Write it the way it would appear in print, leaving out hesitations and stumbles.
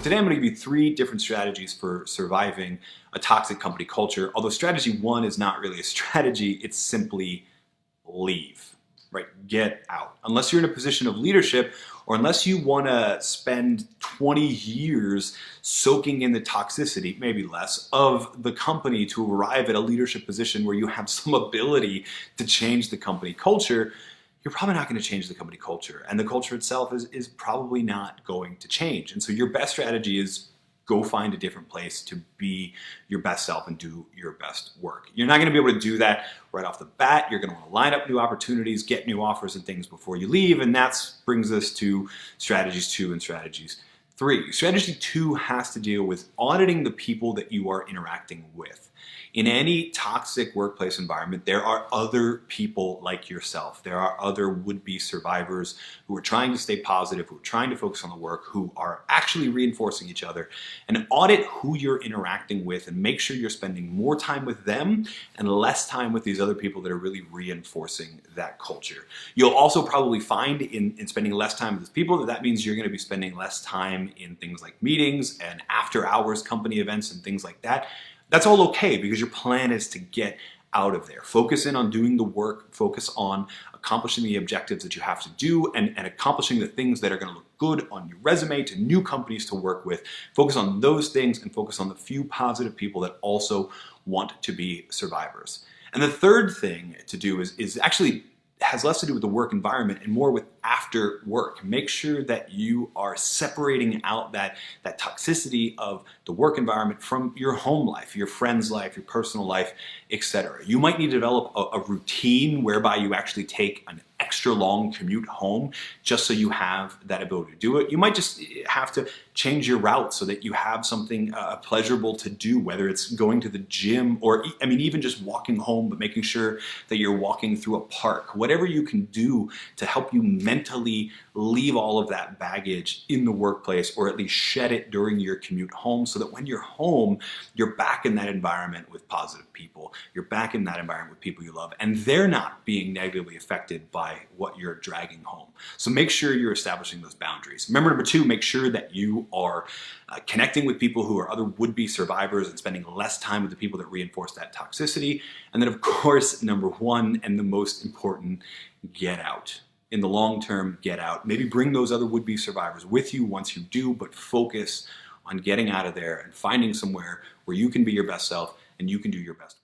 today I'm going to give you 3 different strategies for surviving a toxic company culture. Although strategy 1 is not really a strategy, it's simply leave, right? Get out. Unless you're in a position of leadership, or unless you want to spend 20 years soaking in the toxicity, maybe less, of the company to arrive at a leadership position where you have some ability to change the company culture, you're probably not going to change the company culture. And the culture itself is probably not going to change. And so your best strategy is go find a different place to be your best self and do your best work. You're not going to be able to do that right off the bat. You're going to want to line up new opportunities, get new offers and things before you leave. And that brings us to strategies 2 and strategies 3. Strategy 2 has to deal with auditing the people that you are interacting with. In any toxic workplace environment, there are other people like yourself. There are other would-be survivors who are trying to stay positive, who are trying to focus on the work, who are actually reinforcing each other. And audit who you're interacting with and make sure you're spending more time with them and less time with these other people that are really reinforcing that culture. You'll also probably find in spending less time with these people that means you're going to be spending less time in things like meetings and after hours company events and things like that. That's all okay because your plan is to get out of there. Focus in on doing the work, focus on accomplishing the objectives that you have to do and accomplishing the things that are going to look good on your resume to new companies to work with. Focus on those things and focus on the few positive people that also want to be survivors. And the third thing to do is actually has less to do with the work environment and more with after work. Make sure that you are separating out that toxicity of the work environment from your home life, your friend's life, your personal life, etc. You might need to develop a routine whereby you actually take an extra long commute home just so you have that ability to do it. You might just have to change your route so that you have something pleasurable to do, whether it's going to the gym or, I mean, even just walking home, but making sure that you're walking through a park. Whatever you can do to help you mentally leave all of that baggage in the workplace or at least shed it during your commute home so that when you're home, you're back in that environment with positive people. You're back in that environment with people you love and they're not being negatively affected by what you're dragging home. So make sure you're establishing those boundaries. Remember, number 2, make sure that you are connecting with people who are other would-be survivors and spending less time with the people that reinforce that toxicity. And then of course, number 1 and the most important, get out. In the long term, get out. Maybe bring those other would-be survivors with you once you do, but focus on getting out of there and finding somewhere where you can be your best self and you can do your best work.